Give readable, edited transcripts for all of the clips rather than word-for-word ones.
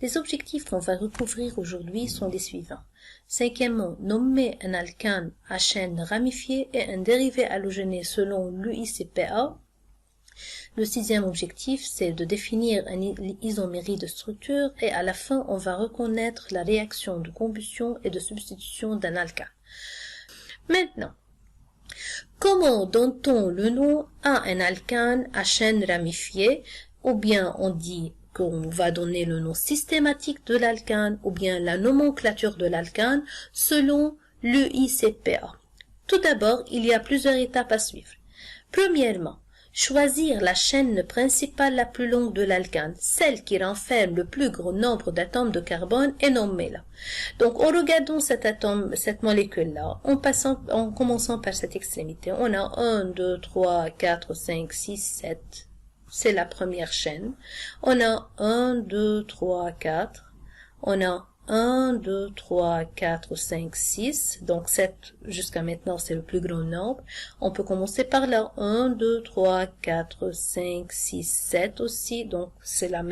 Les objectifs qu'on va recouvrir aujourd'hui sont les suivants. Cinquièmement, nommer un alkane à chaîne ramifiée et un dérivé halogéné selon l'UICPA. Le sixième objectif, c'est de définir une isomérie de structure et à la fin, on va reconnaître la réaction de combustion et de substitution d'un alkane. Maintenant, comment donne-t-on le nom à un alkane à chaîne ramifiée, ou bien on dit qu'on va donner le nom systématique de l'alkane, ou bien la nomenclature de l'alkane, selon l'UICPA. Tout d'abord, il y a plusieurs étapes à suivre. Premièrement, choisir la chaîne principale la plus longue de l'alkane, celle qui renferme le plus gros nombre d'atomes de carbone, et nommez-la. Donc, en regardant cette molécule-là, en commençant par cette extrémité, on a 1, 2, 3, 4, 5, 6, 7. C'est la première chaîne. On a 1, 2, 3, 4. On a 1, 2, 3, 4, 5, 6. Donc 7 jusqu'à maintenant, c'est le plus grand nombre. On peut commencer par là. 1, 2, 3, 4, 5, 6, 7 aussi. Donc c'est le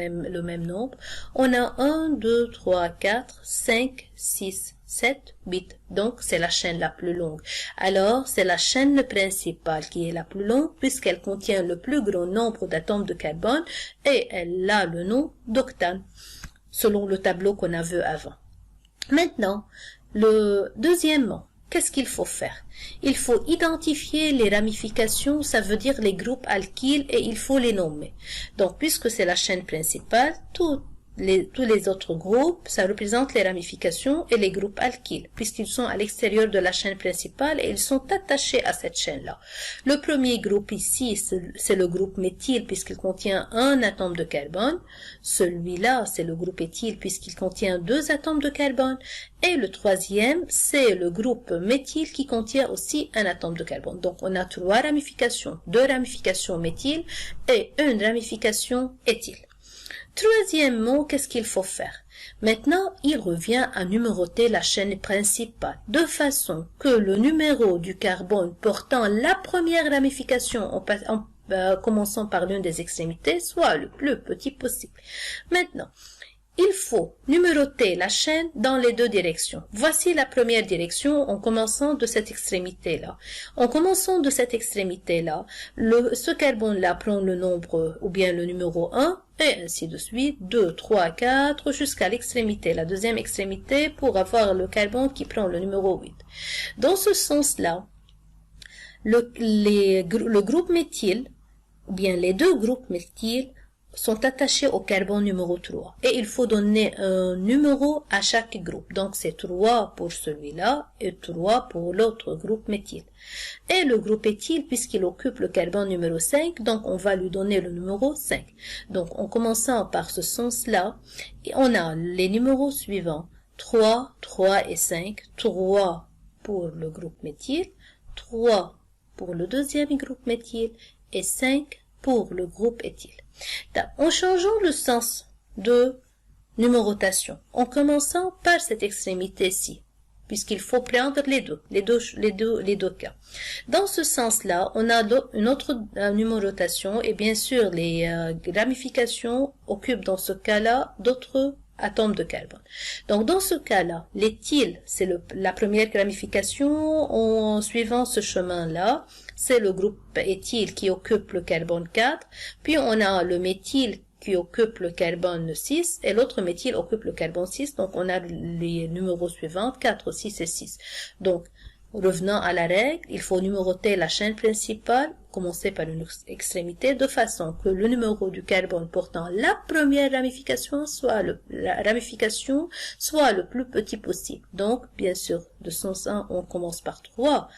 même nombre. On a 1, 2, 3, 4, 5, 6, 7, 8. Donc c'est la chaîne la plus longue. Alors c'est la chaîne principale qui est la plus longue puisqu'elle contient le plus grand nombre d'atomes de carbone et elle a le nom d'octane, selon le tableau qu'on a vu avant. Maintenant, deuxièmement, qu'est-ce qu'il faut faire? Il faut identifier les ramifications, ça veut dire les groupes alkyles, et il faut les nommer. Donc, puisque c'est la chaîne principale, tous les autres groupes, ça représente les ramifications et les groupes alkyles, puisqu'ils sont à l'extérieur de la chaîne principale et ils sont attachés à cette chaîne-là. Le premier groupe ici, c'est le groupe méthyle, puisqu'il contient un atome de carbone. Celui-là, c'est le groupe éthyle, puisqu'il contient 2 atomes de carbone. Et le troisième, c'est le groupe méthyle qui contient aussi un atome de carbone. Donc, on a 3 ramifications, 2 ramifications méthyle et une ramification éthyle. Troisièmement, qu'est-ce qu'il faut faire? Maintenant, il revient à numéroter la chaîne principale, de façon que le numéro du carbone portant la première ramification en commençant par l'une des extrémités soit le plus petit possible. Maintenant, il faut numéroter la chaîne dans les 2 directions. Voici la première direction en commençant de cette extrémité-là. En commençant de cette extrémité-là, ce carbone-là prend le nombre ou bien le numéro 1 et ainsi de suite, 2, 3, 4 jusqu'à l'extrémité, la deuxième extrémité pour avoir le carbone qui prend le numéro 8. Dans ce sens-là, le groupe méthyle ou bien les 2 groupes méthyle sont attachés au carbone numéro 3. Et il faut donner un numéro à chaque groupe. Donc, c'est 3 pour celui-là et 3 pour l'autre groupe méthyle. Et le groupe éthyle, puisqu'il occupe le carbone numéro 5, donc on va lui donner le numéro 5. Donc, en commençant par ce sens-là, on a les numéros suivants. 3, 3 et 5. 3 pour le groupe méthyle, 3 pour le deuxième groupe méthyle et 5 pour le groupe éthyle. En changeant le sens de numérotation, en commençant par cette extrémité-ci, puisqu'il faut prendre les deux cas. Dans ce sens-là, on a une autre numérotation et bien sûr les ramifications occupent dans ce cas-là d'autres atomes de carbone. Donc dans ce cas-là, l'éthyle, c'est la première ramification. En suivant ce chemin-là, c'est le groupe éthyle qui occupe le carbone 4, puis on a le méthyle qui occupe le carbone 6, et l'autre méthyle occupe le carbone 6, donc on a les numéros suivants, 4, 6 et 6. Donc, revenant à la règle, il faut numéroter la chaîne principale, commencer par une extrémité, de façon que le numéro du carbone portant la première ramification soit le plus petit possible. Donc, bien sûr, de sens 1, on commence par 3.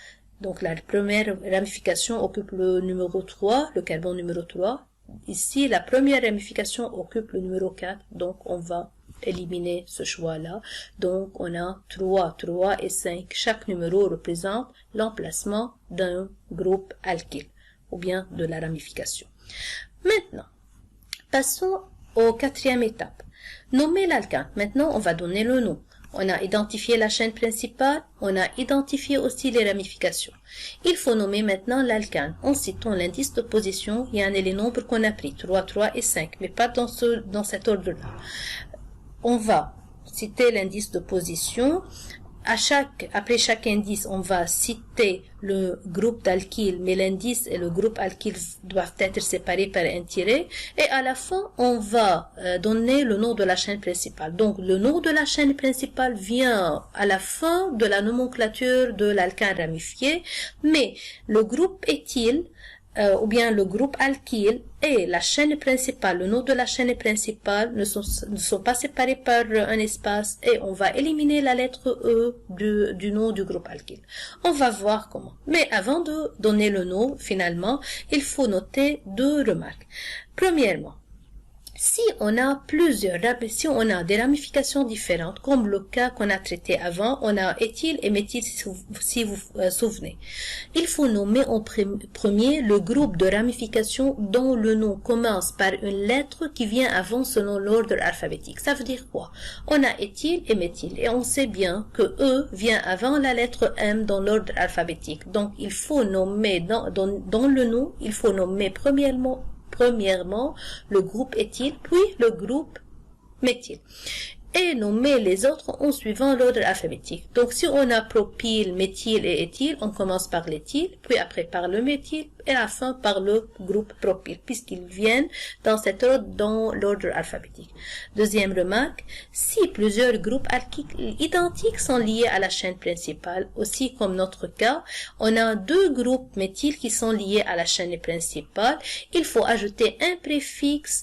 Donc, la première ramification occupe le numéro 3, le carbone numéro 3. Ici, la première ramification occupe le numéro 4, donc on va éliminer ce choix-là. Donc, on a 3, 3 et 5. Chaque numéro représente l'emplacement d'un groupe alkyle, ou bien de la ramification. Maintenant, passons aux 4e étape. Nommer l'alkane. Maintenant, on va donner le nom. On a identifié la chaîne principale, on a identifié aussi les ramifications. Il faut nommer maintenant l'alkane en citant l'indice de position et les nombres qu'on a pris, 3, 3 et 5, mais pas dans cet ordre-là. on va citer l'indice de position. Après chaque indice, on va citer le groupe d'alkyles, mais l'indice et le groupe alkyle doivent être séparés par un tiret. Et à la fin, on va donner le nom de la chaîne principale. Donc, le nom de la chaîne principale vient à la fin de la nomenclature de l'alkane ramifié, mais le groupe éthyle ou bien le groupe alkyle et la chaîne principale, le nom de la chaîne principale ne sont pas séparés par un espace et on va éliminer la lettre E du nom du groupe alkyle. On va voir comment. Mais avant de donner le nom, finalement, il faut noter deux remarques. Premièrement, si on a des ramifications différentes, comme le cas qu'on a traité avant, on a éthyle et méthyle, si vous vous souvenez. Il faut nommer en premier le groupe de ramifications dont le nom commence par une lettre qui vient avant selon l'ordre alphabétique. Ça veut dire quoi? On a éthyle et méthyle, et on sait bien que E vient avant la lettre M dans l'ordre alphabétique. Donc, il faut nommer, dans le nom, il faut nommer premièrement le groupe éthyle, puis le groupe méthyle. Et nommer les autres en suivant l'ordre alphabétique. Donc, si on a propyle, méthyle et éthyle, on commence par l'éthyle, puis après par le méthyle, et à la fin par le groupe propyle, puisqu'ils viennent dans cet ordre, dans l'ordre alphabétique. Deuxième remarque, si plusieurs groupes alkyles identiques sont liés à la chaîne principale, aussi comme notre cas, on a deux groupes méthyles qui sont liés à la chaîne principale, il faut ajouter un préfixe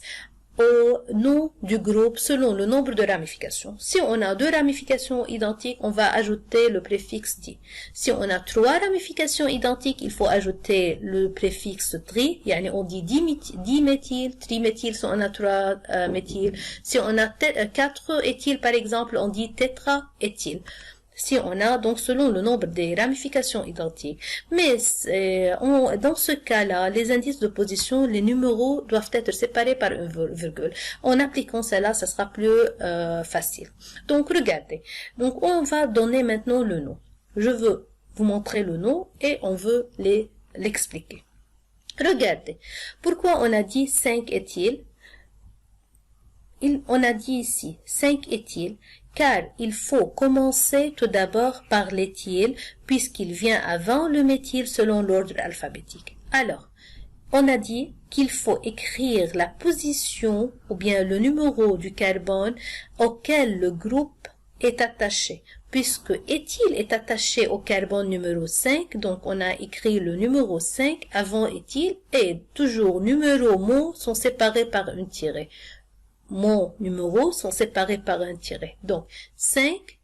au nom du groupe selon le nombre de ramifications. Si on a deux ramifications identiques, on va ajouter le préfixe di. Si on a trois ramifications identiques, il faut ajouter le préfixe tri. Yani on dit diméthyle, triméthyle si on a trois méthyles. Si on a quatre éthyles par exemple, on dit tétraéthyle. Si on a donc selon le nombre des ramifications identiques. Mais dans ce cas-là, les indices de position, les numéros doivent être séparés par une virgule. En appliquant cela, ça sera plus facile. Donc regardez. Donc on va donner maintenant le nom. Je veux vous montrer le nom et on veut l'expliquer. Regardez. Pourquoi on a dit 5 éthyles? On a dit ici 5 éthyles. Car il faut commencer tout d'abord par l'éthyle, puisqu'il vient avant le méthyle selon l'ordre alphabétique. Alors, on a dit qu'il faut écrire la position ou bien le numéro du carbone auquel le groupe est attaché. Puisque éthyle est attaché au carbone numéro 5, donc on a écrit le numéro 5 avant éthyle et toujours numéro mot sont séparés par un tiret. Mon numéro sont séparés par un tiret. Donc, 5,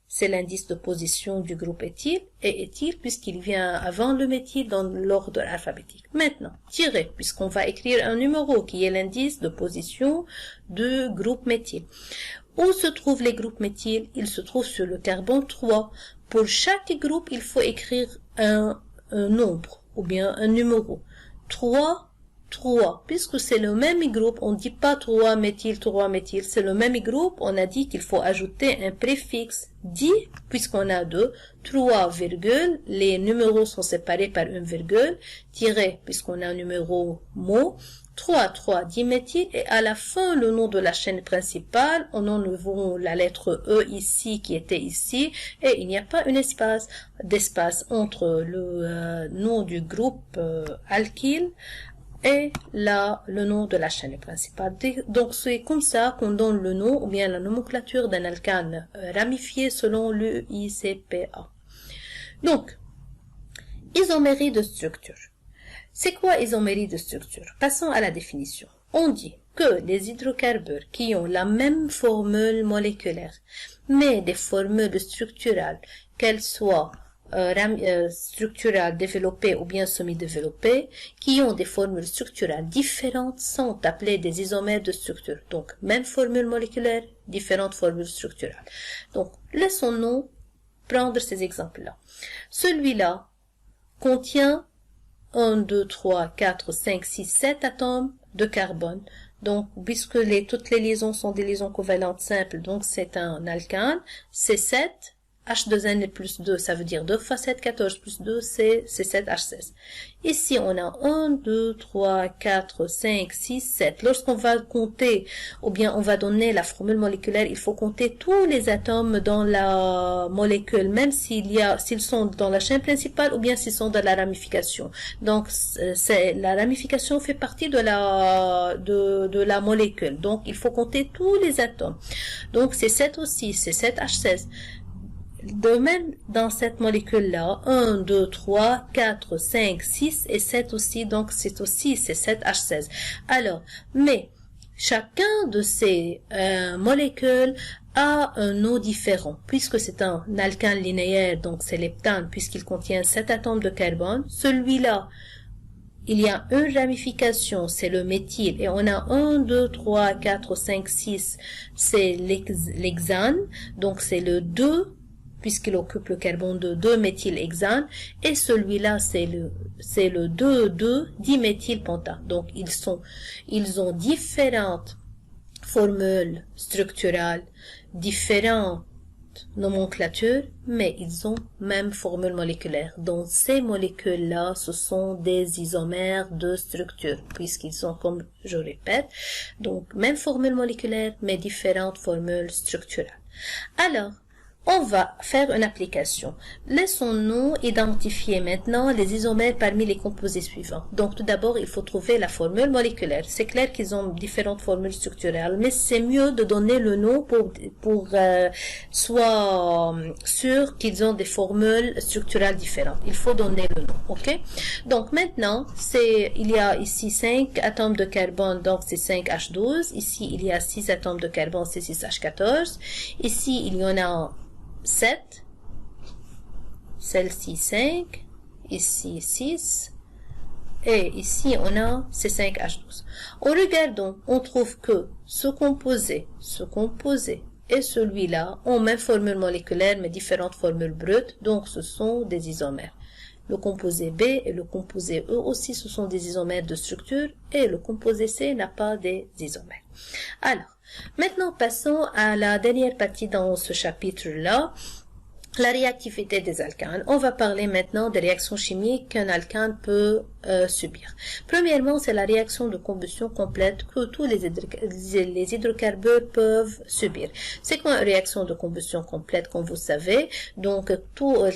c'est l'indice de position du groupe éthyle, et éthyle puisqu'il vient avant le méthyle dans l'ordre alphabétique. Maintenant, tiret, puisqu'on va écrire un numéro qui est l'indice de position du groupe méthyle. Où se trouvent les groupes méthyles? Ils se trouvent sur le carbone 3. Pour chaque groupe, il faut écrire un nombre, ou bien un numéro. 3, puisque c'est le même groupe, on ne dit pas 3 méthyle, c'est le même groupe, on a dit qu'il faut ajouter un préfixe 10, puisqu'on a 2, 3, virgule, les numéros sont séparés par une virgule, tiret, puisqu'on a un numéro mot, 3, diméthyle, et à la fin, le nom de la chaîne principale, on enlève la lettre E ici, qui était ici, et il n'y a pas d'espace entre le nom du groupe alkyle, et là, le nom de la chaîne principale. Donc, c'est comme ça qu'on donne le nom ou bien la nomenclature d'un alkane ramifié selon l'UICPA. Donc, isomérie de structure. C'est quoi isomérie de structure? Passons à la définition. On dit que les hydrocarbures qui ont la même formule moléculaire, mais des formules structurales, qu'elles soient structurales développées ou bien semi-développées, qui ont des formules structurales différentes, sont appelées des isomères de structure. Donc, même formule moléculaire, différentes formules structurales. Donc, laissons-nous prendre ces exemples-là. Celui-là contient 1, 2, 3, 4, 5, 6, 7 atomes de carbone. Donc, puisque toutes les liaisons sont des liaisons covalentes simples, donc c'est un alkane, c'est 7 H2N plus 2, ça veut dire 2 fois 7, 14 plus 2, c'est 7H16. Ici, on a 1, 2, 3, 4, 5, 6, 7. Lorsqu'on va compter, ou bien on va donner la formule moléculaire, il faut compter tous les atomes dans la molécule, même s'ils sont dans la chaîne principale ou bien s'ils sont dans la ramification. Donc, la ramification fait partie de la molécule. Donc, il faut compter tous les atomes. Donc, c'est 7 aussi, c'est 7H16. De même, dans cette molécule-là, 1, 2, 3, 4, 5, 6 et 7 aussi, donc c'est 7H16. Alors, mais, chacun de ces molécules a un eau différent, puisque c'est un alkane linéaire, donc c'est l'heptane, puisqu'il contient 7 atomes de carbone. Celui-là, il y a une ramification, c'est le méthyle, et on a 1, 2, 3, 4, 5, 6, c'est l'hexane, donc c'est le 2, puisqu'il occupe le carbone de 2-méthylhexane, et celui-là, c'est le 2,2-diméthylpentane. Donc, ils ont différentes formules structurales, différentes nomenclatures, mais ils ont même formule moléculaire. Donc, ces molécules-là, ce sont des isomères de structure, puisqu'ils sont, comme je répète, donc, même formule moléculaire, mais différentes formules structurales. Alors, on va faire une application. Laissons-nous identifier maintenant les isomères parmi les composés suivants. Donc, tout d'abord, il faut trouver la formule moléculaire. C'est clair qu'ils ont différentes formules structurelles, mais c'est mieux de donner le nom pour soit sûr qu'ils ont des formules structurelles différentes. Il faut donner le nom, ok? Donc, maintenant, il y a ici 5 atomes de carbone, donc c'est 5H12. Ici, il y a 6 atomes de carbone, c'est 6H14. Ici, il y en a 7, celle-ci 5, ici 6, et ici on a ces 5H12. En regardant, on trouve que ce composé et celui-là ont même formule moléculaire mais différentes formules brutes, donc ce sont des isomères. Le composé B et le composé E aussi, ce sont des isomères de structure, et le composé C n'a pas des isomères. Alors, maintenant passons à la dernière partie dans ce chapitre-là, la réactivité des alcanes. On va parler maintenant des réactions chimiques qu'un alcane peut subir. Premièrement, c'est la réaction de combustion complète que tous les hydrocarbures peuvent subir. C'est quoi une réaction de combustion complète, comme vous savez? Donc,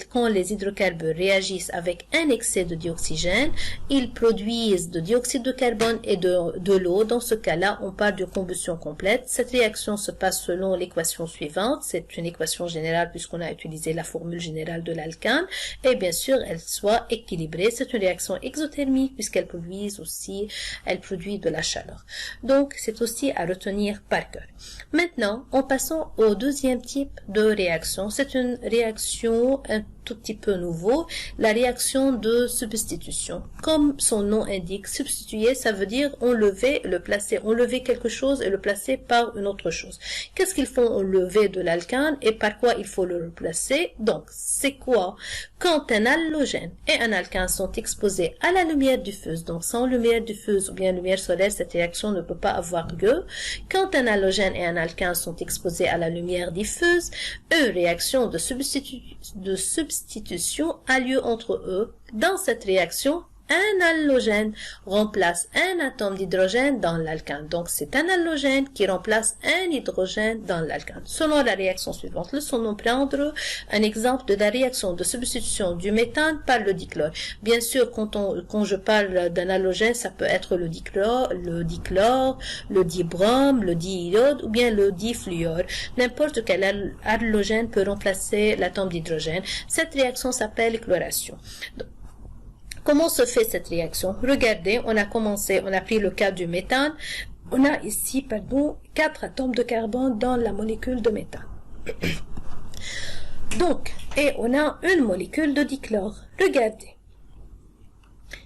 quand les hydrocarbures réagissent avec un excès de dioxygène, ils produisent de dioxyde de carbone et de l'eau. Dans ce cas-là, on parle de combustion complète. Cette réaction se passe selon l'équation suivante. C'est une équation générale puisqu'on a utilisé la formule générale de l'alcane, et bien sûr elle soit équilibrée. C'est une réaction exothermique puisqu'elle produit de la chaleur. Donc c'est aussi à retenir par cœur. Maintenant, en passant au deuxième type de réaction, c'est une réaction un tout petit peu nouveau, la réaction de substitution. Comme son nom indique, substituer, ça veut dire enlever, le placer, enlever quelque chose et le placer par une autre chose. Qu'est-ce qu'il faut enlever de l'alcane et par quoi il faut le replacer? Donc, c'est quoi? Quand un halogène et un alcane sont exposés à la lumière diffuse, donc sans lumière diffuse ou bien lumière solaire, cette réaction ne peut pas avoir lieu. Quand un halogène et un alcane sont exposés à la lumière diffuse, une réaction de substitution a lieu entre eux. Dans cette réaction, un halogène remplace un atome d'hydrogène dans l'alcane. Donc, c'est un halogène qui remplace un hydrogène dans l'alcane. Selon la réaction suivante, laissons-nous prendre un exemple de la réaction de substitution du méthane par le dichlore. Bien sûr, quand je parle d'un halogène, ça peut être le dichlore, le dibrome, le diiode ou bien le difluor. N'importe quel halogène peut remplacer l'atome d'hydrogène. Cette réaction s'appelle chloration. Comment se fait cette réaction? Regardez, on a pris le cas du méthane. On a ici, 4 atomes de carbone dans la molécule de méthane. Donc, et on a une molécule de dichlore. Regardez.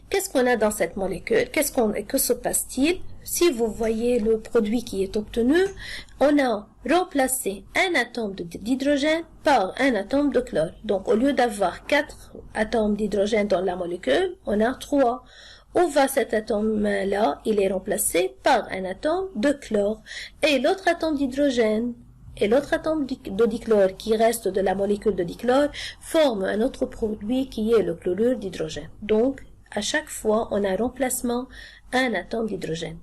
Qu'est-ce qu'on a dans cette molécule? Que se passe-t-il? Si vous voyez le produit qui est obtenu, on a remplacé un atome d'hydrogène par un atome de chlore. Donc, au lieu d'avoir 4 atomes d'hydrogène dans la molécule, on a 3. Où va cet atome-là? Il est remplacé par un atome de chlore. Et l'autre atome d'hydrogène et l'autre atome de dichlore qui reste de la molécule de dichlore forme un autre produit qui est le chlorure d'hydrogène. Donc, à chaque fois, on a remplacement un atome d'hydrogène.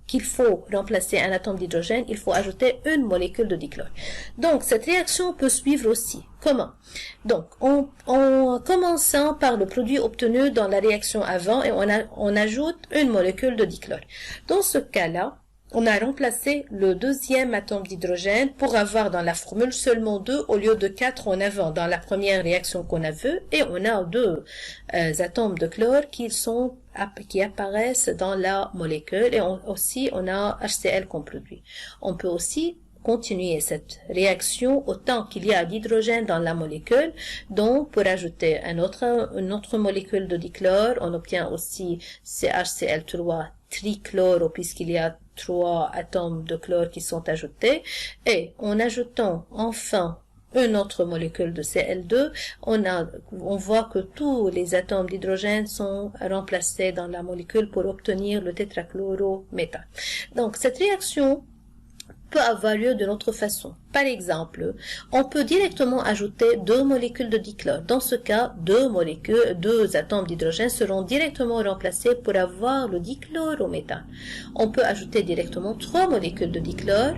Qu'il faut remplacer un atome d'hydrogène, il faut ajouter une molécule de dichlore. Donc, cette réaction peut suivre aussi. Comment? Donc, en commençant par le produit obtenu dans la réaction avant et on ajoute une molécule de dichlore. Dans ce cas-là, on a remplacé le deuxième atome d'hydrogène pour avoir dans la formule seulement 2 au lieu de 4 en avant dans la première réaction qu'on a vue, et on a deux atomes de chlore qui apparaissent dans la molécule, et aussi on a HCl comme produit. On peut aussi continuer cette réaction autant qu'il y a d'hydrogène dans la molécule. Donc, pour ajouter une autre molécule de dichlore, on obtient aussi CHCl3 trichlore, puisqu'il y a 3 atomes de chlore qui sont ajoutés. Et en ajoutant enfin une autre molécule de Cl2, on voit que tous les atomes d'hydrogène sont remplacés dans la molécule pour obtenir le tétrachlorométhane. Donc, cette réaction peut avoir lieu d'une autre façon. Par exemple, on peut directement ajouter 2 molécules de dichlore. Dans ce cas, 2 atomes d'hydrogène seront directement remplacés pour avoir le dichlorométhane. On peut ajouter directement 3 molécules de dichlore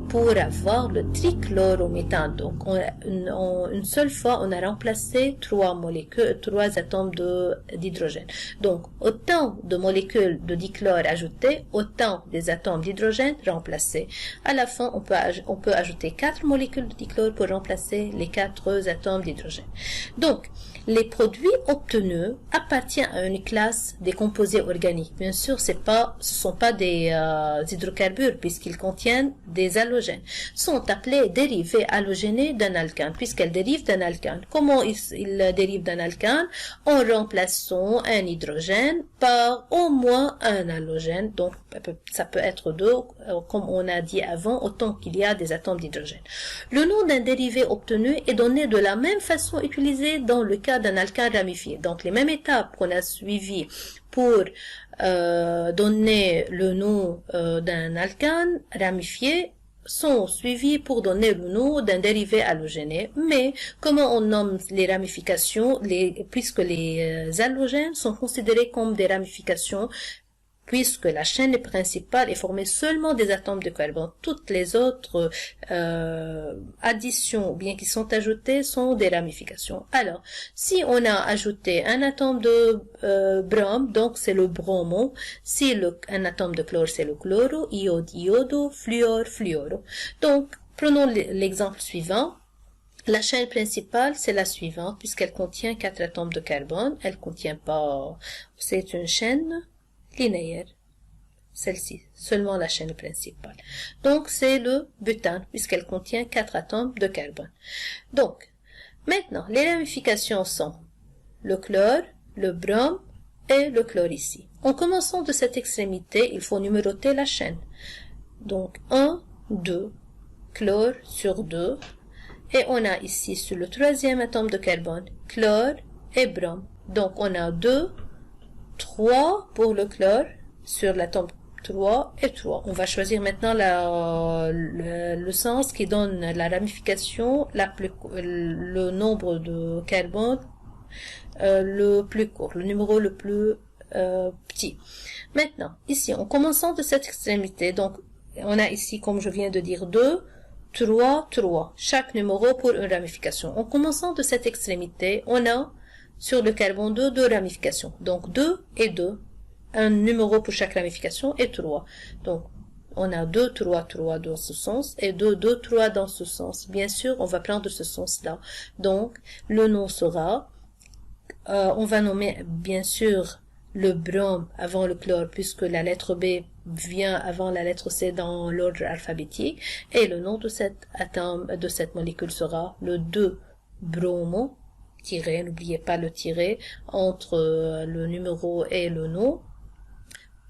pour avoir le trichlorométhane. Donc, une seule fois, on a remplacé 3 atomes d'hydrogène. Donc, autant de molécules de dichlore ajoutées, autant des atomes d'hydrogène remplacés. À la fin, on peut ajouter 4 molécules de dichlore pour remplacer les 4 atomes d'hydrogène. Donc, les produits obtenus appartiennent à une classe des composés organiques. Bien sûr, ce sont pas des hydrocarbures puisqu'ils contiennent des halogènes. Sont appelés dérivés halogénés d'un alcane puisqu'elles dérivent d'un alcane. Comment ils dérivent d'un alcane? En remplaçant un hydrogène par au moins un halogène. Donc, ça peut être 2, comme on a dit avant, autant qu'il y a des atomes d'hydrogène. Le nom d'un dérivé obtenu est donné de la même façon utilisée dans le cas d'un alcane ramifié. Donc, les mêmes étapes qu'on a suivies pour donner le nom d'un alcane ramifié sont suivies pour donner le nom d'un dérivé halogéné. Mais comment on nomme les ramifications, puisque les halogènes sont considérés comme des ramifications, puisque la chaîne principale est formée seulement des atomes de carbone. Toutes les autres additions, ou bien qui sont ajoutées, sont des ramifications. Alors, si on a ajouté un atome de brome, donc c'est le bromo. Si un atome de chlore, c'est le chloro, iode, iodo, fluor, fluoro. Donc, prenons l'exemple suivant. La chaîne principale, c'est la suivante, puisqu'elle contient 4 atomes de carbone. Elle contient pas, c'est une chaîne linéaire, celle-ci, seulement la chaîne principale. Donc, c'est le butane, puisqu'elle contient 4 atomes de carbone. Donc, maintenant, les ramifications sont le chlore, le brome et le chlore ici. En commençant de cette extrémité, il faut numéroter la chaîne. Donc, 1, 2, chlore sur 2, et on a ici, sur le 3e atome de carbone, chlore et brome. Donc, on a 2, 3 pour le chlore sur l'atome 3 et 3. On va choisir maintenant le sens qui donne la ramification, le nombre de carbone le plus court, le numéro le plus petit. Maintenant, ici, en commençant de cette extrémité, donc on a ici, comme je viens de dire, 2, 3, 3, chaque numéro pour une ramification. En commençant de cette extrémité, on a sur le carbone 2 ramifications. Donc 2 et 2. Un numéro pour chaque ramification et 3. Donc on a 2, 3, 3 dans ce sens et 2, 2, 3 dans ce sens. Bien sûr, on va prendre ce sens-là. Donc le nom sera, on va nommer bien sûr le brome avant le chlore puisque la lettre B vient avant la lettre C dans l'ordre alphabétique. Et le nom de cet atome, de cette molécule sera le 2-bromo. Tiré, n'oubliez pas le tiret entre le numéro et le nom.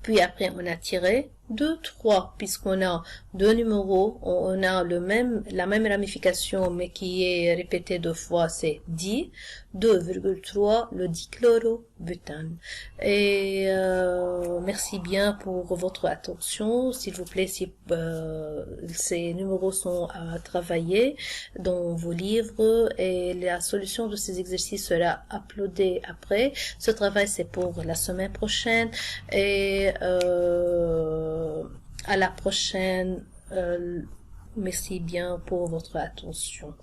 Puis après, on a tiré 2, 3, puisqu'on a deux numéros, on a la même ramification, mais qui est répétée deux fois, c'est 10, 2,3, le dichlorobutane. Et merci bien pour votre attention. S'il vous plaît, si ces numéros sont à travailler dans vos livres, et la solution de ces exercices sera uploadée après. Ce travail, c'est pour la semaine prochaine, et à la prochaine. Merci bien pour votre attention.